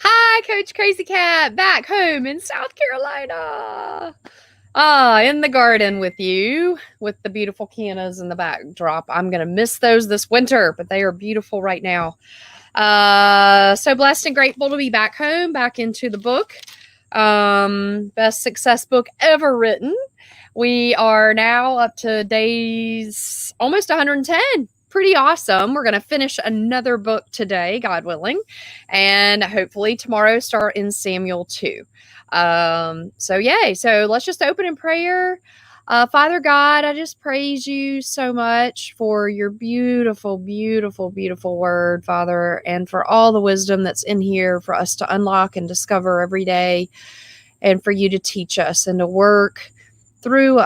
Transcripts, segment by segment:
Hi, Coach Crazy Cat, back home in South Carolina. In the garden with you, with the beautiful cannas in the backdrop. I'm going to miss those this winter, but they are beautiful right now. So blessed and grateful to be back home, back into the book. Best success book ever written. We are now up to days almost 110. Pretty awesome. We're going to finish another book today, God willing, and hopefully tomorrow start in Samuel 2. So yay. So let's just open in prayer. Father God, I just praise you so much for your beautiful, beautiful, beautiful word, Father, and for all the wisdom that's in here for us to unlock and discover every day, and for you to teach us and to work through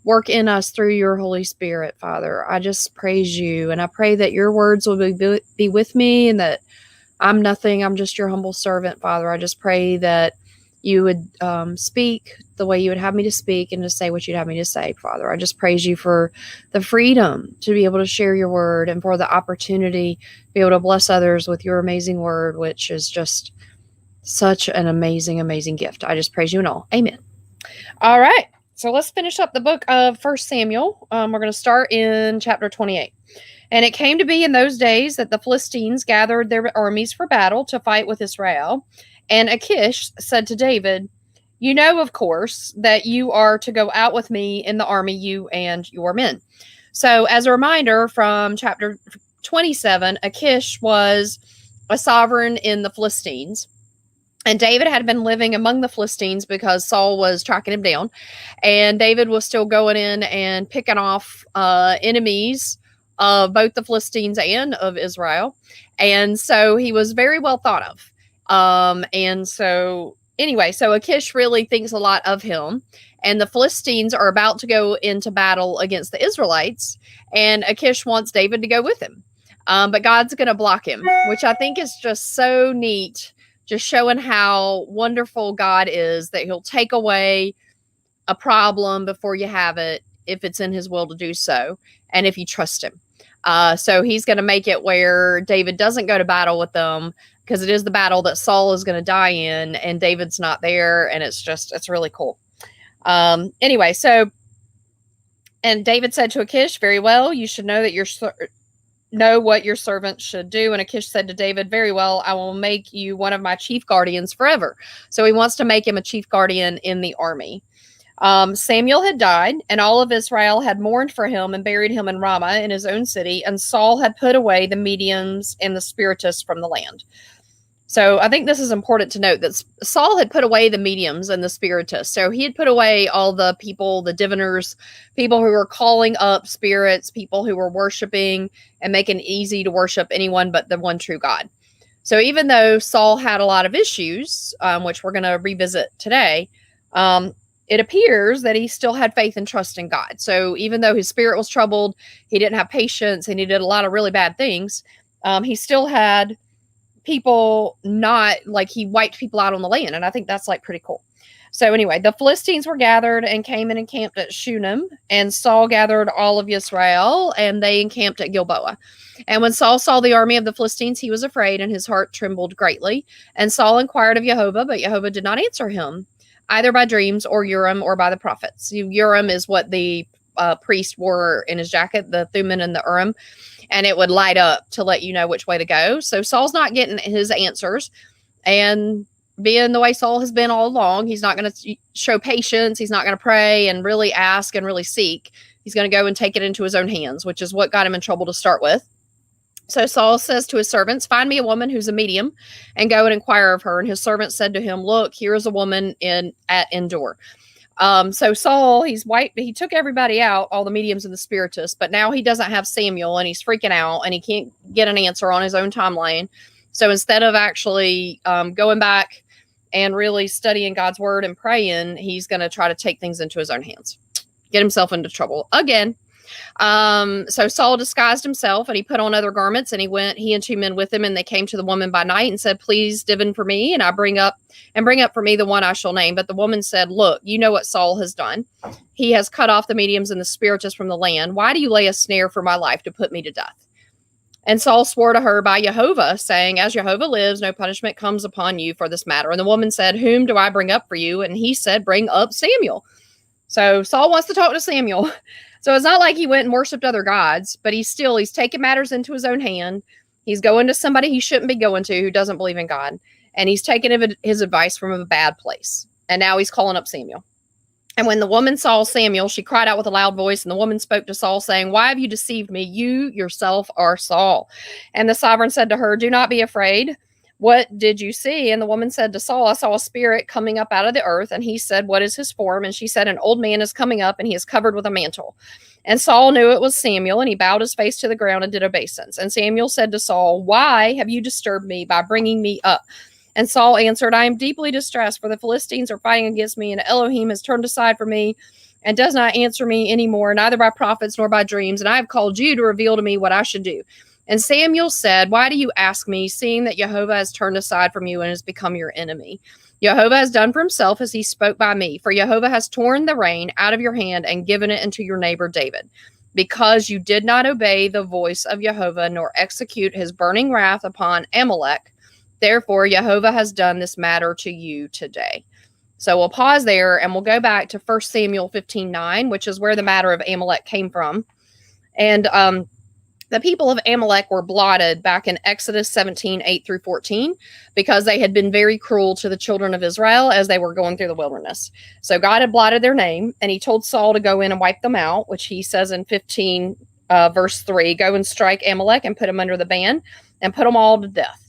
work in us through your Holy Spirit, Father. I just praise you, and I pray that your words will be with me, and that I'm nothing. I'm just your humble servant, Father. I just pray that you would speak the way you would have me to speak and to say what you'd have me to say, Father. I just praise you for the freedom to be able to share your word, and for the opportunity to be able to bless others with your amazing word, which is just such an amazing, amazing gift. I just praise you and all. Amen. All right. So let's finish up the book of 1 Samuel. We're going to start in chapter 28. And it came to be in those days that the Philistines gathered their armies for battle to fight with Israel. And Akish said to David, "You know, of course, that you are to go out with me in the army, you and your men." So as a reminder from chapter 27, Akish was a sovereign in the Philistines. And David had been living among the Philistines because Saul was tracking him down. And David was still going in and picking off enemies of both the Philistines and of Israel. And so he was very well thought of. And so Akish really thinks a lot of him. And the Philistines are about to go into battle against the Israelites. And Akish wants David to go with him. But God's going to block him, which I think is just so neat. Just showing how wonderful God is, that he'll take away a problem before you have it if it's in his will to do so, and if you trust him. So he's going to make it where David doesn't go to battle with them, because it is the battle that Saul is going to die in, and David's not there, and it's really cool. And David said to Akish, "Very well, you should know that know what your servant should do." And Akish said to David, "Very well, I will make you one of my chief guardians forever." So he wants to make him a chief guardian in the army. Samuel had died, and all of Israel had mourned for him and buried him in Ramah in his own city, and Saul had put away the mediums and the spiritists from the land. So I think this is important to note, that Saul had put away the mediums and the spiritists. So he had put away all the people, the diviners, people who were calling up spirits, people who were worshiping and making it easy to worship anyone but the one true God. So even though Saul had a lot of issues, which we're going to revisit today, it appears that he still had faith and trust in God. So even though his spirit was troubled, he didn't have patience, and he did a lot of really bad things, he still had people, not like he wiped people out on the land. And I think that's like pretty cool. So anyway, the Philistines were gathered and came and encamped at Shunem, and Saul gathered all of Israel, and they encamped at Gilboa. And when Saul saw the army of the Philistines, he was afraid, and his heart trembled greatly. And Saul inquired of Jehovah, but Jehovah did not answer him, either by dreams or Urim or by the prophets. Urim is what the priest wore in his jacket, the Thummim and the Urim, and it would light up to let you know which way to go. So Saul's not getting his answers, and being the way Saul has been all along, he's not going to show patience. He's not going to pray and really ask and really seek. He's going to go and take it into his own hands, which is what got him in trouble to start with. So Saul says to his servants, "Find me a woman who's a medium and go and inquire of her." And his servants said to him, "Look, here is a woman at Endor." So Saul, he took everybody out, all the mediums and the spiritists, but now he doesn't have Samuel, and he's freaking out, and he can't get an answer on his own timeline. So instead of actually going back and really studying God's word and praying, he's going to try to take things into his own hands, get himself into trouble again. So Saul disguised himself, and he put on other garments, and he and 2 men with him, and they came to the woman by night and said, "Please divine for me, and bring up for me the one I shall name." But the woman said, "Look, you know what Saul has done. He has cut off the mediums and the spiritists from the land. Why do you lay a snare for my life to put me to death?" And Saul swore to her by Jehovah, saying, as Jehovah lives, no punishment comes upon you for this matter. And the woman said, whom do I bring up for you? And he said, bring up Samuel. So Saul wants to talk to Samuel. So it's not like he went and worshiped other gods, but he's taking matters into his own hand. He's going to somebody he shouldn't be going to who doesn't believe in God. And he's taking his advice from a bad place. And now he's calling up Samuel. And when the woman saw Samuel, she cried out with a loud voice, and the woman spoke to Saul, saying, why have you deceived me? You yourself are Saul. And the sovereign said to her, do not be afraid. What did you see? And the woman said to Saul, I saw a spirit coming up out of the earth. And he said, what is his form? And she said, an old man is coming up, and he is covered with a mantle. And Saul knew it was Samuel, and he bowed his face to the ground and did obeisance. And Samuel said to Saul, why have you disturbed me by bringing me up? And Saul answered, I am deeply distressed, for the Philistines are fighting against me, and Elohim has turned aside from me and does not answer me anymore, neither by prophets nor by dreams. And I have called you to reveal to me what I should do. And Samuel said, why do you ask me, seeing that Jehovah has turned aside from you and has become your enemy? Jehovah has done for himself as he spoke by me, for Jehovah has torn the rein out of your hand and given it into your neighbor David, because you did not obey the voice of Jehovah nor execute his burning wrath upon Amaleq. Therefore, Jehovah has done this matter to you today. So we'll pause there and we'll go back to 1 Samuel 15:9, which is where the matter of Amaleq came from. And the people of Amaleq were blotted back in Exodus 17:8-14, because they had been very cruel to the children of Israel as they were going through the wilderness. So God had blotted their name, and he told Saul to go in and wipe them out, which he says in 15 verse 3, go and strike Amaleq and put him under the ban and put them all to death.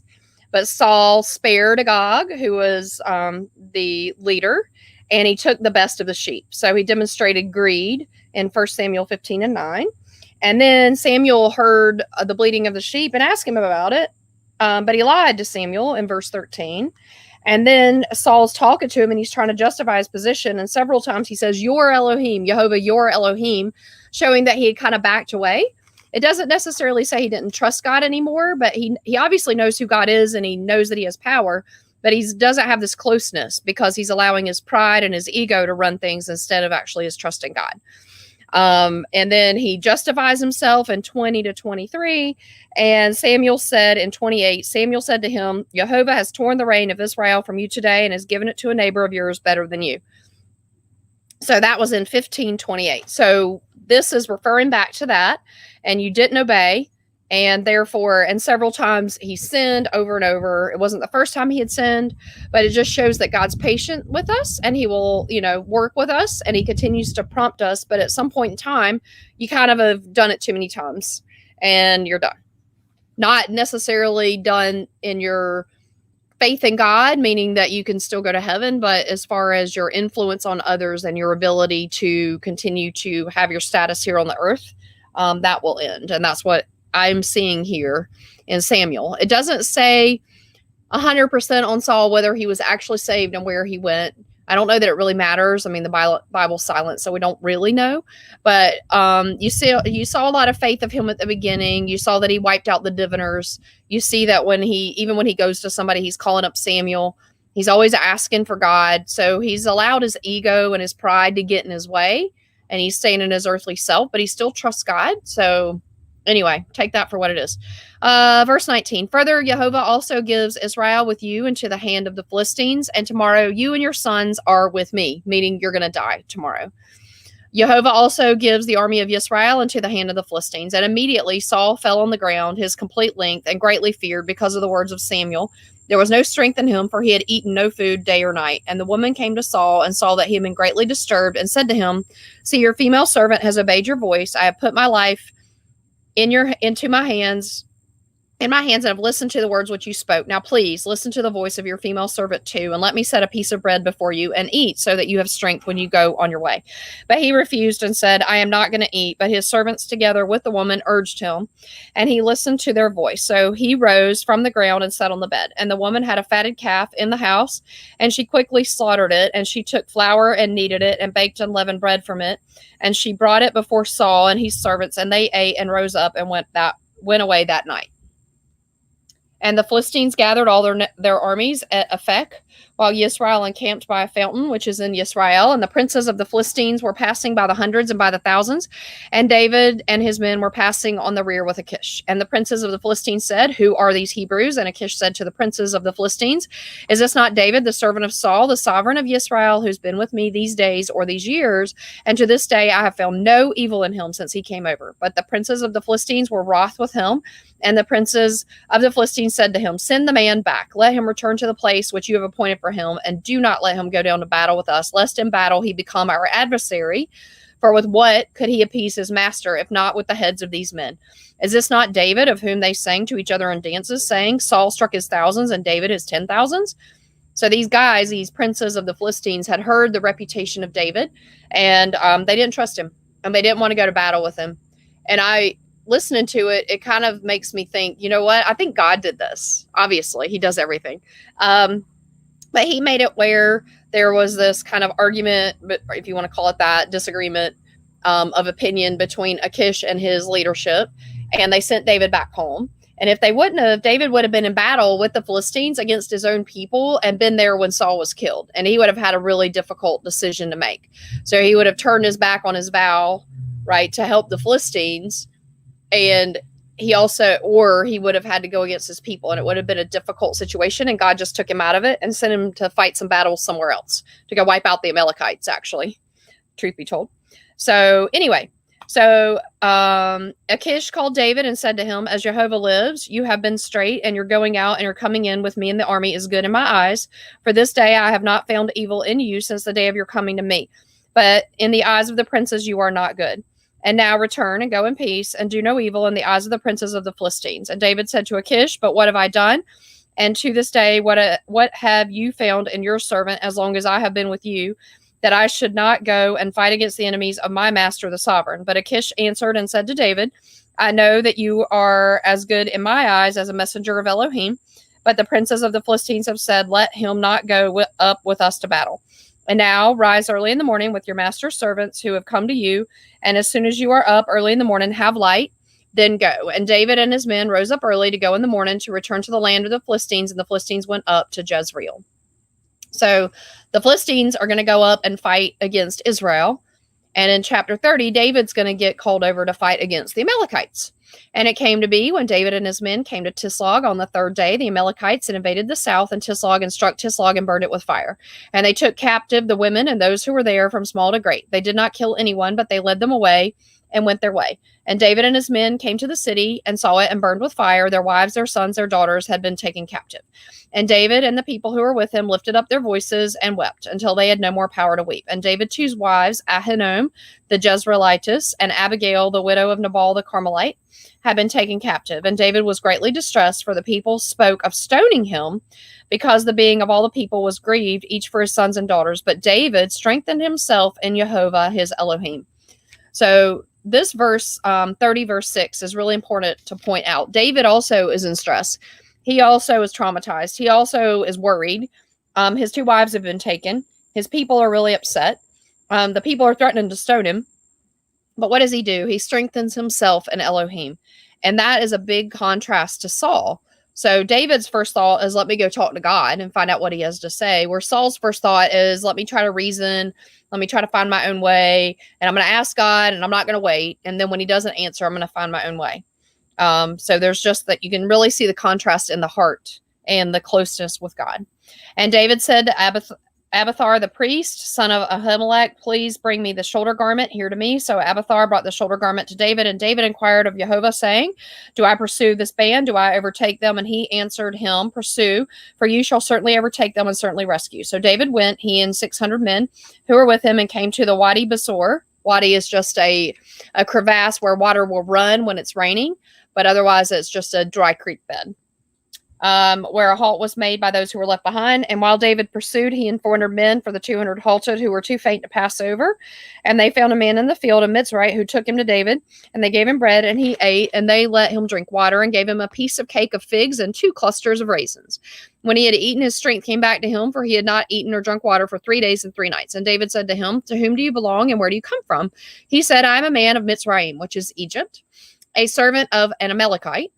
But Saul spared Agag, who was the leader, and he took the best of the sheep. So he demonstrated greed in 1 Samuel 15:9. And then Samuel heard the bleating of the sheep and asked him about it. But he lied to Samuel in verse 13. And then Saul's talking to him, and he's trying to justify his position. And several times he says, your Elohim, Jehovah, your Elohim, showing that he had kind of backed away. It doesn't necessarily say he didn't trust God anymore, but he obviously knows who God is, and he knows that he has power, but he doesn't have this closeness because he's allowing his pride and his ego to run things instead of actually his trust in God. And then he justifies himself in 20-23. And Samuel said in 28, Samuel said to him, Jehovah has torn the reign of Israel from you today and has given it to a neighbor of yours better than you. So that was in 15:28. So this is referring back to that. And you didn't obey. And therefore, and several times he sinned over and over. It wasn't the first time he had sinned, but it just shows that God's patient with us, and he will, work with us, and he continues to prompt us. But at some point in time, you kind of have done it too many times and you're done. Not necessarily done in your faith in God, meaning that you can still go to heaven, but as far as your influence on others and your ability to continue to have your status here on the earth, that will end. And that's what I'm seeing here in Samuel. It doesn't say 100% on Saul whether he was actually saved and where he went. I don't know that it really matters. I mean, the Bible's silent, so we don't really know. But you saw a lot of faith of him at the beginning. You saw that he wiped out the diviners. You see that even when he goes to somebody, he's calling up Samuel. He's always asking for God. So he's allowed his ego and his pride to get in his way, and he's staying in his earthly self, but he still trusts God. So anyway, take that for what it is. Verse 19, further, Jehovah also gives Israel with you into the hand of the Philistines, and tomorrow you and your sons are with me, meaning you're going to die tomorrow. Jehovah also gives the army of Israel into the hand of the Philistines. And immediately Saul fell on the ground, his complete length, and greatly feared because of the words of Samuel. There was no strength in him, for he had eaten no food day or night. And the woman came to Saul and saw that he had been greatly disturbed, and said to him, see, your female servant has obeyed your voice. I have put my life into my hands, and have listened to the words which you spoke. Now please listen to the voice of your female servant too, and let me set a piece of bread before you and eat, so that you have strength when you go on your way. But he refused and said, I am not going to eat. But his servants together with the woman urged him, and he listened to their voice. So he rose from the ground and sat on the bed. And the woman had a fatted calf in the house, and she quickly slaughtered it, and she took flour and kneaded it and baked unleavened bread from it. And she brought it before Saul and his servants, and they ate and rose up and went away that night. And the Philistines gathered all their armies at Aphek, while Yisrael encamped by a fountain, which is in Yisrael, and the princes of the Philistines were passing by the hundreds and by the thousands, and David and his men were passing on the rear with Akish. And the princes of the Philistines said, "Who are these Hebrews?" And Akish said to the princes of the Philistines, "Is this not David, the servant of Saul, the sovereign of Yisrael, who's been with me these days or these years? And to this day I have found no evil in him since he came over." But the princes of the Philistines were wroth with him, and the princes of the Philistines said to him, "Send the man back. Let him return to the place which you have appointed for him, and do not let him go down to battle with us, lest in battle he become our adversary. For with what could he appease his master, if not with the heads of these men? Is this not David, of whom they sang to each other in dances, saying, Saul struck his thousands, and David his 10,000s?" So these guys, these princes of the Philistines, had heard the reputation of David, and they didn't trust him, and they didn't want to go to battle with him. And listening to it, it kind of makes me think, you know what? I think God did this. Obviously, he does everything. But he made it where there was this kind of argument, if you want to call it that, disagreement of opinion between Akish and his leadership. And they sent David back home. And if they wouldn't have, David would have been in battle with the Philistines against his own people and been there when Saul was killed. And he would have had a really difficult decision to make. So he would have turned his back on his vow, right, to help the Philistines. And he would have had to go against his people, and it would have been a difficult situation. And God just took him out of it and sent him to fight some battles somewhere else, to go wipe out the Amalekites, actually, truth be told. So anyway, Akish called David and said to him, "As Jehovah lives, you have been straight, and your going out and your coming in with me in the army is good in my eyes. For this day I have not found evil in you since the day of your coming to me. But in the eyes of the princes you are not good. And now return and go in peace, and do no evil in the eyes of the princes of the Philistines." And David said to Akish, "But what have I done? And to this day, what have you found in your servant, as long as I have been with you, that I should not go and fight against the enemies of my master, the sovereign?" But Akish answered and said to David, "I know that you are as good in my eyes as a messenger of Elohim, but the princes of the Philistines have said, let him not go up with us to battle. And now rise early in the morning with your master's servants who have come to you, and as soon as you are up early in the morning, have light, then go." And David and his men rose up early to go in the morning to return to the land of the Philistines, and the Philistines went up to Jezreel. So the Philistines are going to go up and fight against Israel. And in chapter 30, David's going to get called over to fight against the Amalekites. And it came to be, when David and his men came to Tislag on the third day, the Amalekites had invaded the south and Tislag, and struck Tislag and burned it with fire. And they took captive the women and those who were there from small to great. They did not kill anyone, but they led them away and went their way. And David and his men came to the city and saw it and burned with fire. Their wives, their sons, their daughters had been taken captive. And David and the people who were with him lifted up their voices and wept until they had no more power to weep. And David chose wives, Ahinoam the Jezreelitess, and Abigail, the widow of Nabal the Carmelite, had been taken captive. And David was greatly distressed, for the people spoke of stoning him, because the being of all the people was grieved, each for his sons and daughters. But David strengthened himself in Yehovah his Elohim. So this verse, 30 verse 6, is really important to point out. David also is in stress. He also is traumatized. He also is worried. His two wives have been taken. His people are really upset. The people are threatening to stone him. But what does he do? He strengthens himself in Elohim. And that is a big contrast to Saul. So David's first thought is, let me go talk to God and find out what he has to say. Where Saul's first thought is, let me try to reason. Let me try to find my own way. And I'm going to ask God, and I'm not going to wait. And then when he doesn't answer, I'm going to find my own way. So there's just that you can really see the contrast in the heart and the closeness with God. And David said to Abiathar the priest, son of Ahimelech, "Please bring me the shoulder garment here to me." So Abiathar brought the shoulder garment to David, and David inquired of Yehovah, saying, "Do I pursue this band? Do I overtake them?" And he answered him, "Pursue, for you shall certainly overtake them and certainly rescue." So David went, he and 600 men who were with him, and came to the Wadi Besor. Wadi is just a crevasse where water will run when it's raining, but otherwise it's just a dry creek bed. Where a halt was made by those who were left behind. And while David pursued, he and 400 men, for the 200 halted, who were too faint to pass over. And they found a man in the field of Mitzrite, who took him to David, and they gave him bread, and he ate, and they let him drink water, and gave him a piece of cake of figs and 2 clusters of raisins. When he had eaten, his strength came back to him, for he had not eaten or drunk water for 3 days and 3 nights. And David said to him, "To whom do you belong, and where do you come from?" He said, "I am a man of Mitzrayim," which is Egypt, a servant of an Amalekite.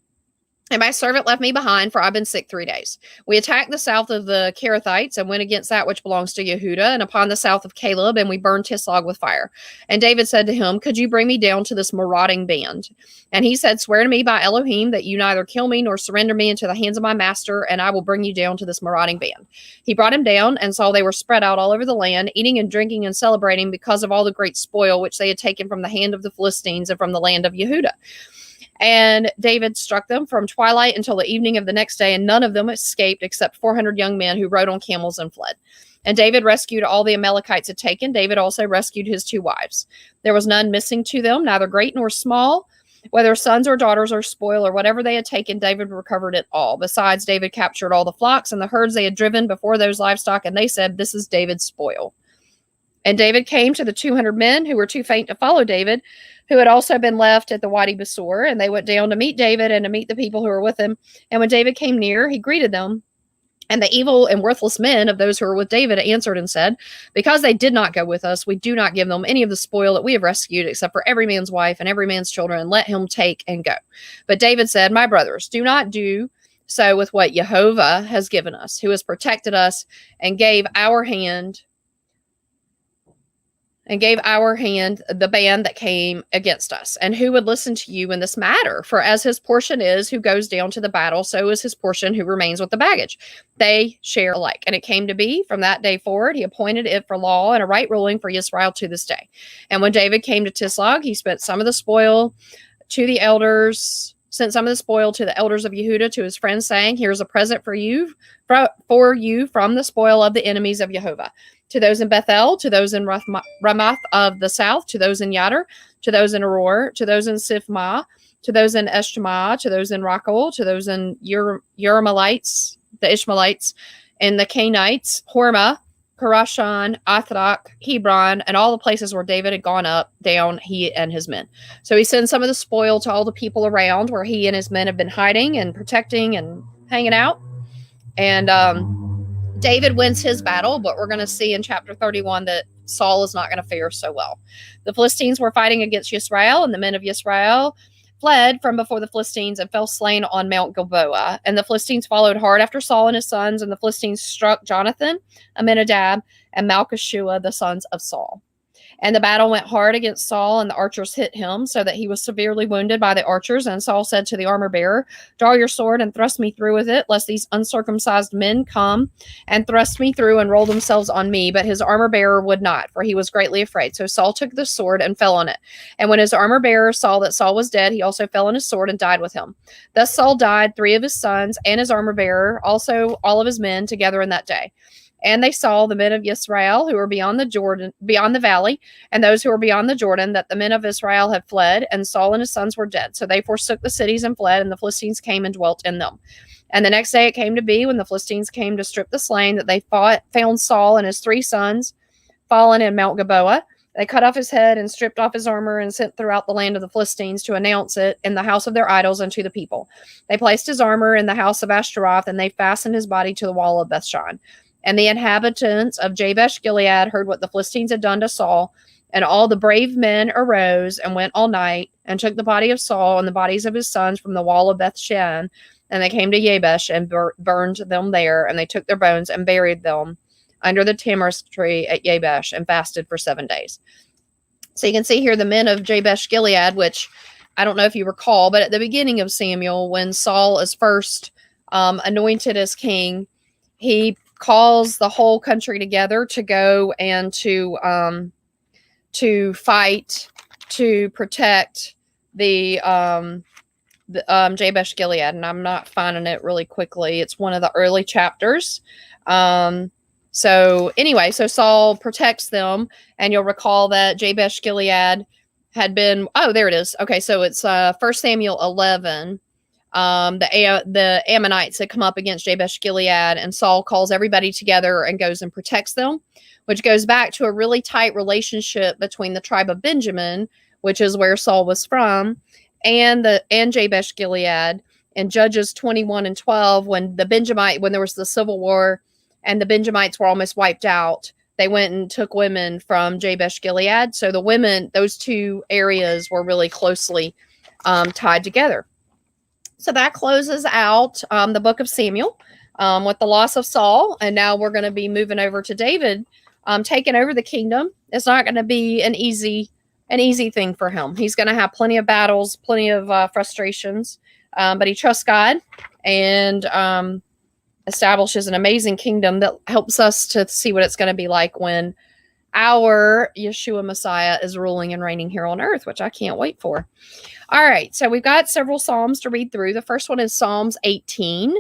And my servant left me behind, for I've been sick 3 days. We attacked the south of the Kerethites and went against that which belongs to Yehuda, and upon the south of Caleb, and we burned Tislag with fire. And David said to him, could you bring me down to this marauding band? And he said, swear to me by Elohim that you neither kill me nor surrender me into the hands of my master, and I will bring you down to this marauding band. He brought him down, and saw they were spread out all over the land, eating and drinking and celebrating because of all the great spoil which they had taken from the hand of the Philistines and from the land of Yehuda. And David struck them from twilight until the evening of the next day, and none of them escaped except 400 young men who rode on camels and fled. And David rescued all the Amalekites had taken. David also rescued his 2 wives. There was none missing to them, neither great nor small, whether sons or daughters or spoil or whatever they had taken. David recovered it all. Besides, David captured all the flocks and the herds they had driven before those livestock, and they said, this is David's spoil. And David came to the 200 men who were too faint to follow David, who had also been left at the Wadi Besor, and they went down to meet David and to meet the people who were with him. And when David came near, he greeted them. And the evil and worthless men of those who were with David answered and said, because they did not go with us, we do not give them any of the spoil that we have rescued, except for every man's wife and every man's children, and let him take and go. But David said, my brothers, do not do so with what Yehova has given us, who has protected us and gave our hand the band that came against us. And who would listen to you in this matter? For as his portion is who goes down to the battle, so is his portion who remains with the baggage. They share alike. And it came to be from that day forward, he appointed it for law and a right ruling for Israel to this day. And when David came to Tislag, he sent some of the spoil to the elders of Yehuda to his friends, saying, here's a present for you from the spoil of the enemies of Yehovah. To those in Bethel, to those in Ramoth of the south, to those in Yatter, to those in Aror, to those in Sifmah, to those in Eshtamah, to those in Rachel, to those in Yermalites, the Ishmaelites, and the Canaanites, Hormah, Parashan, Athrak, Hebron, and all the places where David had gone up, down, he and his men. So he sends some of the spoil to all the people around where he and his men have been hiding and protecting and hanging out. And David wins his battle, but we're going to see in chapter 31 that Saul is not going to fare so well. The Philistines were fighting against Yisrael, and the men of Yisrael fled from before the Philistines and fell slain on Mount Gilboa. And the Philistines followed hard after Saul and his sons, and the Philistines struck Jonathan, Aminadab, and Malchishua, the sons of Saul. And the battle went hard against Saul, and the archers hit him, so that he was severely wounded by the archers. And Saul said to the armor bearer, draw your sword and thrust me through with it, lest these uncircumcised men come and thrust me through and roll themselves on me. But his armor bearer would not, for he was greatly afraid. So Saul took the sword and fell on it. And when his armor bearer saw that Saul was dead, he also fell on his sword and died with him. Thus Saul died, 3 of his sons, and his armor bearer, also all of his men, together in that day. And they saw the men of Israel who were beyond the valley, and those who were beyond the Jordan, that the men of Israel had fled, and Saul and his sons were dead. So they forsook the cities and fled, and the Philistines came and dwelt in them. And the next day it came to be, when the Philistines came to strip the slain, that they found Saul and his 3 sons fallen in Mount Gilboa. They cut off his head and stripped off his armor and sent throughout the land of the Philistines to announce it in the house of their idols and to the people. They placed his armor in the house of Ashtaroth, and they fastened his body to the wall of Bethshan. And the inhabitants of Jabesh Gilead heard what the Philistines had done to Saul, and all the brave men arose and went all night and took the body of Saul and the bodies of his sons from the wall of Bethshan, and they came to Jabesh and burned them there, and they took their bones and buried them under the tamarisk tree at Jabesh and fasted for 7 days. So you can see here the men of Jabesh Gilead, which I don't know if you recall, but at the beginning of Samuel, when Saul is first anointed as king, he calls the whole country together to go and to fight to protect the Jabesh Gilead. And I'm not finding it really quickly. It's one of the early chapters. So anyway, so Saul protects them, and you'll recall that Jabesh Gilead had been, oh, there it is. Okay, so it's 1 Samuel 11. The Ammonites had come up against Jabesh Gilead, and Saul calls everybody together and goes and protects them, which goes back to a really tight relationship between the tribe of Benjamin, which is where Saul was from, and Jabesh Gilead. In Judges 21 and 12, when there was the civil war and the Benjamites were almost wiped out, they went and took women from Jabesh Gilead. So the women, those 2 areas were really closely tied together. So that closes out the book of Samuel with the loss of Saul. And now we're going to be moving over to David, taking over the kingdom. It's not going to be an easy thing for him. He's going to have plenty of battles, plenty of frustrations, but he trusts God and establishes an amazing kingdom that helps us to see what it's going to be like when our Yeshua Messiah is ruling and reigning here on earth, which I can't wait for. All right, so we've got several Psalms to read through. The first one is Psalms 18.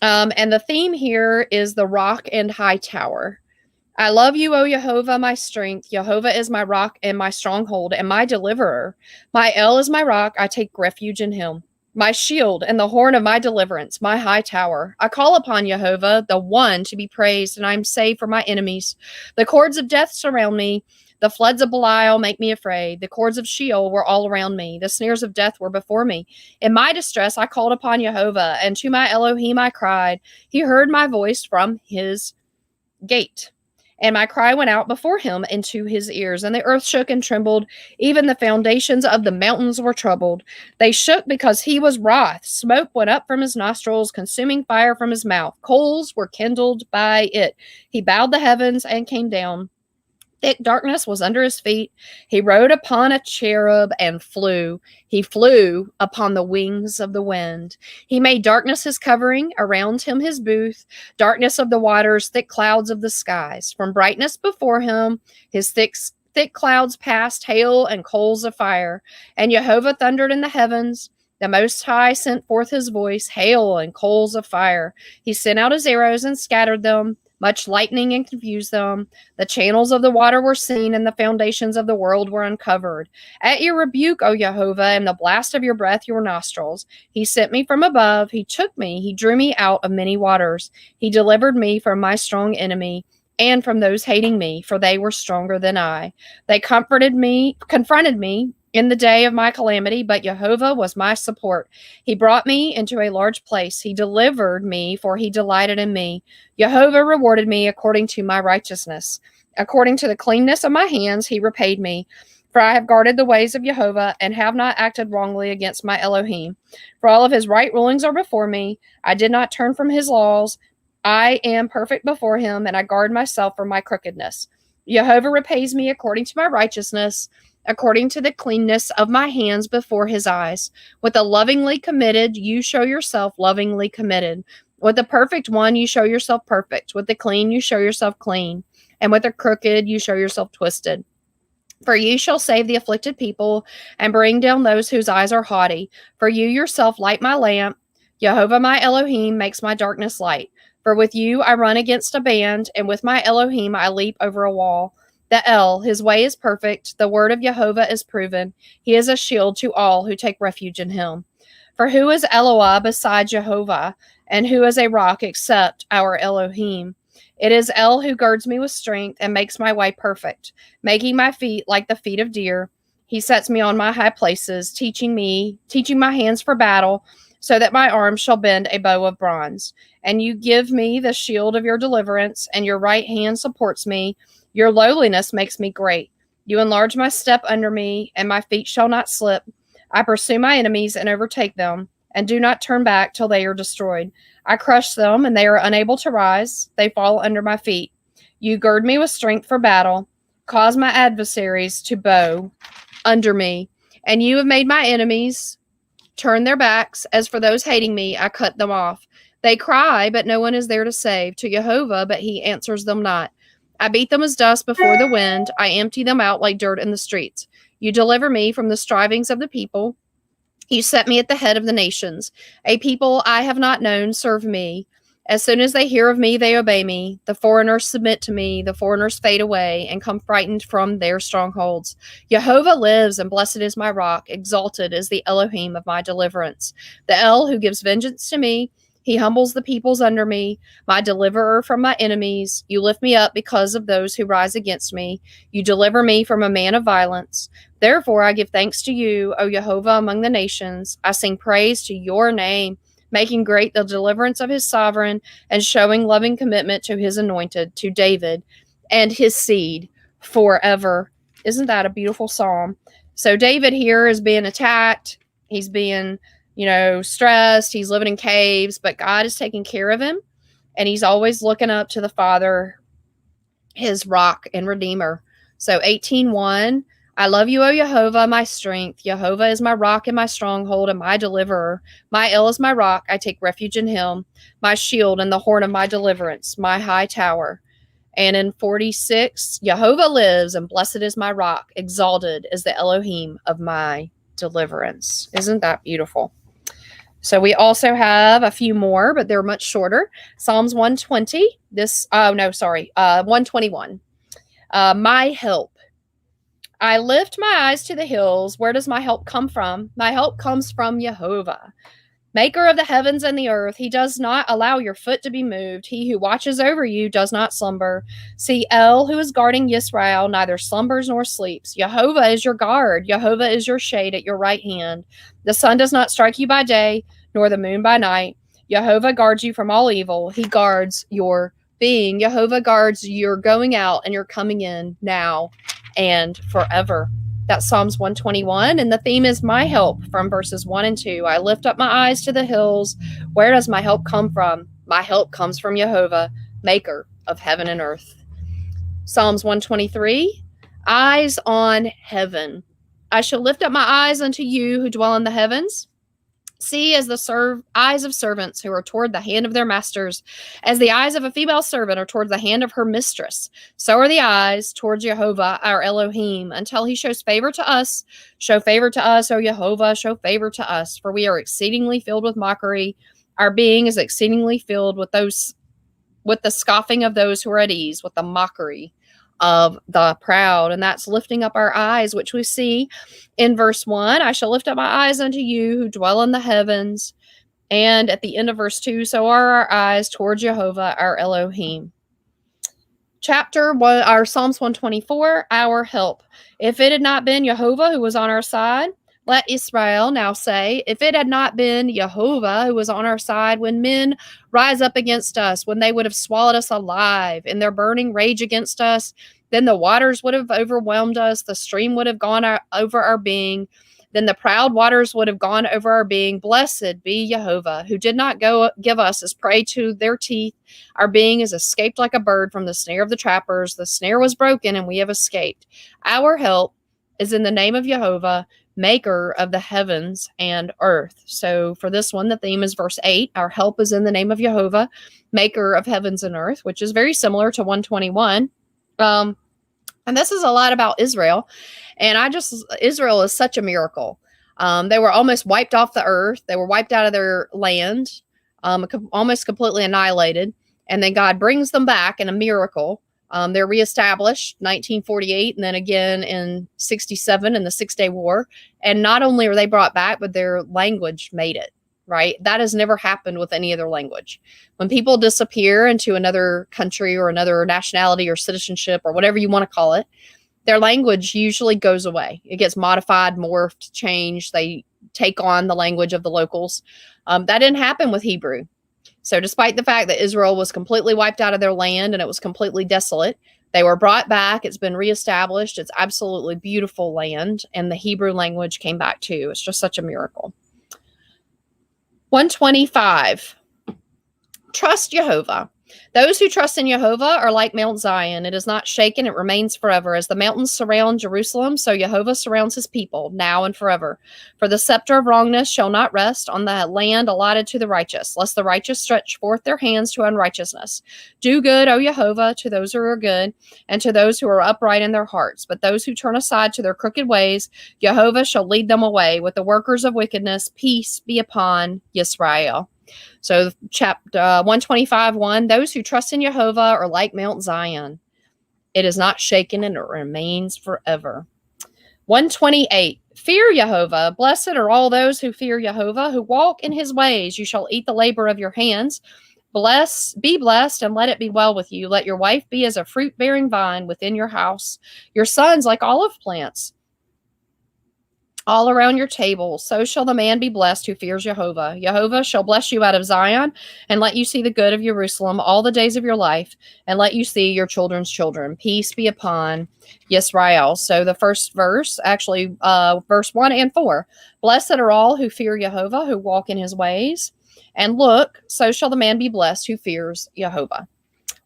And the theme here is the rock and high tower. I love you, O Yehovah, my strength. Yehovah is my rock and my stronghold and my deliverer. My El is my rock. I take refuge in him. My shield and the horn of my deliverance, my high tower. I call upon Yehovah, the one to be praised, and I am saved from my enemies. The cords of death surround me. The floods of Belial make me afraid. The cords of Sheol were all around me. The snares of death were before me. In my distress, I called upon Yehovah, and to my Elohim I cried. He heard my voice from his gate, and my cry went out before him into his ears. And the earth shook and trembled. Even the foundations of the mountains were troubled. They shook because he was wroth. Smoke went up from his nostrils, consuming fire from his mouth. Coals were kindled by it. He bowed the heavens and came down. Thick darkness was under his feet. He rode upon a cherub and flew. He flew upon the wings of the wind. He made darkness his covering, around him his booth, darkness of the waters, thick clouds of the skies. From brightness before him, his thick clouds passed, hail and coals of fire. And Yehovah thundered in the heavens. The Most High sent forth his voice, hail and coals of fire. He sent out his arrows and scattered them. Much lightning and confused them. The channels of the water were seen, and the foundations of the world were uncovered. At your rebuke, O Yehovah, and the blast of your breath, your nostrils. He sent me from above. He took me. He drew me out of many waters. He delivered me from my strong enemy and from those hating me, for they were stronger than I. They confronted me in the day of my calamity, but Yehovah was my support. He brought me into a large place. He delivered me, for he delighted in me. Yehovah rewarded me according to my righteousness. According to the cleanness of my hands, he repaid me. For I have guarded the ways of Yehovah and have not acted wrongly against my Elohim. For all of his right rulings are before me. I did not turn from his laws. I am perfect before him, and I guard myself from my crookedness. Yehovah repays me according to my righteousness, according to the cleanness of my hands before his eyes. With the lovingly committed, you show yourself lovingly committed. With the perfect one, you show yourself perfect. With the clean, you show yourself clean. And with the crooked, you show yourself twisted. For you shall save the afflicted people and bring down those whose eyes are haughty. For you yourself light my lamp. Yehovah my Elohim makes my darkness light. For with you I run against a band, and with my Elohim I leap over a wall. The El, his way is perfect. The word of Yehovah is proven. He is a shield to all who take refuge in him. For who is Eloah besides Yehovah, and who is a rock except our Elohim? It is El who girds me with strength and makes my way perfect, making my feet like the feet of deer. He sets me on my high places, teaching my hands for battle, so that my arms shall bend a bow of bronze. And you give me the shield of your deliverance, and your right hand supports me. Your lowliness makes me great. You enlarge my step under me, and my feet shall not slip. I pursue my enemies and overtake them, and do not turn back till they are destroyed. I crush them, and they are unable to rise. They fall under my feet. You gird me with strength for battle. Cause my adversaries to bow under me. And you have made my enemies turn their backs. As for those hating me, I cut them off. They cry, but no one is there to save. To Yehovah, but he answers them not. I beat them as dust before the wind. I empty them out like dirt in the streets. You deliver me from the strivings of the people. You set me at the head of the nations. A people I have not known serve me. As soon as they hear of me, they obey me. The foreigners submit to me. The foreigners fade away and come frightened from their strongholds. Yehovah lives, and blessed is my rock. Exalted is the Elohim of my deliverance. The El who gives vengeance to me. He humbles the peoples under me, my deliverer from my enemies. You lift me up because of those who rise against me. You deliver me from a man of violence. Therefore I give thanks to you, O Yehovah, among the nations. I sing praise to your name, making great the deliverance of his sovereign and showing loving commitment to his anointed, to David and his seed forever. Isn't that a beautiful psalm? So David here is being attacked. He's being stressed. He's living in caves, but God is taking care of him. And he's always looking up to the Father, his rock and redeemer. So 18:1, I love you, O Yehovah, my strength. Yehovah is my rock and my stronghold and my deliverer. My El is my rock. I take refuge in him, my shield and the horn of my deliverance, my high tower. And in 46, Yehovah lives, and blessed is my rock. Exalted is the Elohim of my deliverance. Isn't that beautiful? So we also have a few more, but they're much shorter. Psalms 120. 121. My help. I lift my eyes to the hills. Where does my help come from? My help comes from Yehovah, maker of the heavens and the earth. He does not allow your foot to be moved. He who watches over you does not slumber. See, El, who is guarding Yisrael, neither slumbers nor sleeps. Yehovah is your guard. Yehovah is your shade at your right hand. The sun does not strike you by day, nor the moon by night. Yehovah guards you from all evil. He guards your being. Yehovah guards your going out and your coming in now and forever. That's Psalms 121, and the theme is my help from verses 1 and 2. I lift up my eyes to the hills. Where does my help come from? My help comes from Yehovah, maker of heaven and earth. Psalms 123, eyes on heaven. I shall lift up my eyes unto you who dwell in the heavens. See, as the eyes of servants who are toward the hand of their masters, as the eyes of a female servant are toward the hand of her mistress, so are the eyes towards Yehovah, our Elohim, until he shows favor to us. Show favor to us, O Yehovah, show favor to us, for we are exceedingly filled with mockery. Our being is exceedingly filled with the scoffing of those who are at ease, with the mockery of the proud. And that's lifting up our eyes, which we see in verse 1. I shall lift up my eyes unto you who dwell in the heavens. And at the end of verse 2, so are our eyes towards Yehovah, our Elohim. Chapter 1, our Psalms 124, our help. If it had not been Yehovah who was on our side, let Israel now say, if it had not been Yehovah who was on our side, when men rise up against us, when they would have swallowed us alive in their burning rage against us, then the waters would have overwhelmed us, the stream would have gone over our being, then the proud waters would have gone over our being. Blessed be Yehovah, who did not give us as prey to their teeth. Our being is escaped like a bird from the snare of the trappers. The snare was broken, and we have escaped. Our help is in the name of Yehovah, maker of the heavens and earth. So for this one, the theme is verse 8. Our help is in the name of Yehovah, maker of heavens and earth, which is very similar to 121. And this is a lot about Israel. And Israel is such a miracle. They were almost wiped off the earth. They were wiped out of their land, almost completely annihilated. And then God brings them back in a miracle. They're reestablished 1948 and then again in 67 in the 6-Day War. And not only are they brought back, but their language made it, right? That has never happened with any other language. When people disappear into another country or another nationality or citizenship or whatever you want to call it, their language usually goes away. It gets modified, morphed, changed. They take on the language of the locals. That didn't happen with Hebrew. So despite the fact that Israel was completely wiped out of their land and it was completely desolate, they were brought back. It's been reestablished. It's absolutely beautiful land. And the Hebrew language came back too. It's just such a miracle. 125. Trust Yehovah. Those who trust in Yehovah are like Mount Zion. It is not shaken. It remains forever. As the mountains surround Jerusalem, so Yehovah surrounds his people now and forever. For the scepter of wrongness shall not rest on the land allotted to the righteous, lest the righteous stretch forth their hands to unrighteousness. Do good, O Yehovah, to those who are good, and to those who are upright in their hearts. But those who turn aside to their crooked ways, Yehovah shall lead them away. With the workers of wickedness, peace be upon Yisrael. So chapter 125:1, those who trust in Yehovah are like Mount Zion. It is not shaken and it remains forever. 128, fear Yehovah. Blessed are all those who fear Yehovah, who walk in his ways. You shall eat the labor of your hands. Be blessed and let it be well with you. Let your wife be as a fruit-bearing vine within your house. Your sons like olive plants all around your table. So shall the man be blessed who fears Jehovah. Jehovah shall bless you out of Zion and let you see the good of Jerusalem all the days of your life and let you see your children's children. Peace be upon Yisrael. So the first verse, actually verse 1 and 4. Blessed are all who fear Jehovah, who walk in his ways. And look, so shall the man be blessed who fears Jehovah.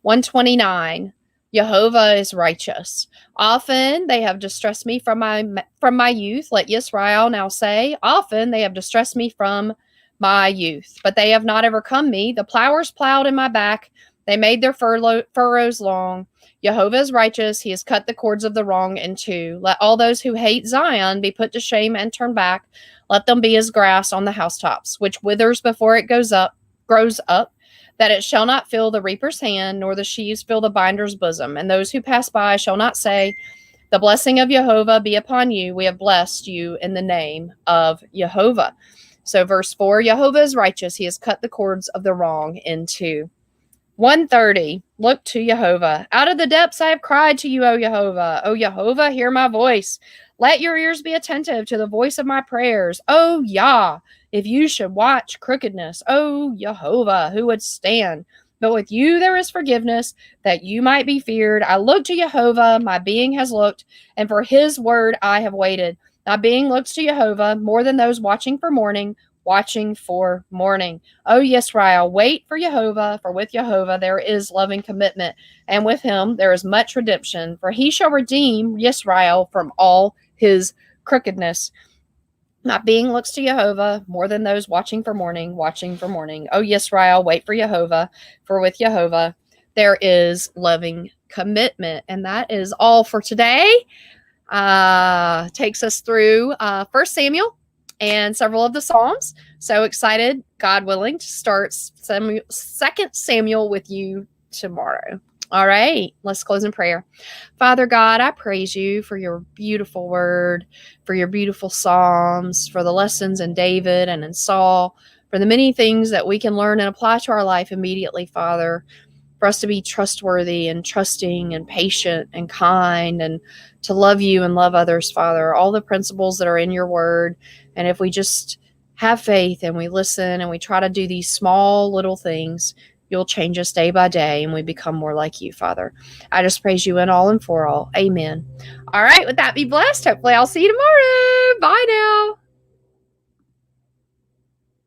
129. Jehovah is righteous. Often they have distressed me from my youth. Let Yisrael now say, often they have distressed me from my youth, but they have not overcome me. The plowers plowed in my back. They made their furrows long. Jehovah is righteous. He has cut the cords of the wrong in two. Let all those who hate Zion be put to shame and turn back. Let them be as grass on the housetops, which withers before it grows up, that it shall not fill the reaper's hand, nor the sheaves fill the binder's bosom. And those who pass by shall not say, the blessing of Jehovah be upon you. We have blessed you in the name of Jehovah. So verse 4, Jehovah is righteous. He has cut the cords of the wrong in two. 130, look to Jehovah. Out of the depths I have cried to you, O Jehovah. O Jehovah, hear my voice. Let your ears be attentive to the voice of my prayers. O Yah, if you should watch crookedness, O Jehovah, who would stand? But with you there is forgiveness, that you might be feared. I look to Jehovah, my being has looked, and for his word I have waited. My being looks to Jehovah more than those watching for morning. O Yisrael, wait for Jehovah, for with Jehovah there is loving commitment, and with him there is much redemption, for he shall redeem Yisrael from all his crookedness. My being looks to Jehovah more than those watching for morning. O Yisrael, wait for Jehovah, for with Jehovah there is loving commitment. And that is all for today. Takes us through 1 Samuel and several of the Psalms. So excited, God willing, to start 2 Samuel with you tomorrow. All right, let's close in prayer. Father God, I praise you for your beautiful word, for your beautiful Psalms, for the lessons in David and in Saul, for the many things that we can learn and apply to our life immediately, Father, for us to be trustworthy and trusting and patient and kind and to love you and love others, Father, all the principles that are in your word. And if we just have faith and we listen and we try to do these small little things, you'll change us day by day and we become more like you, Father. I just praise you in all and for all. Amen. All right, with that, be blessed. Hopefully I'll see you tomorrow. Bye now.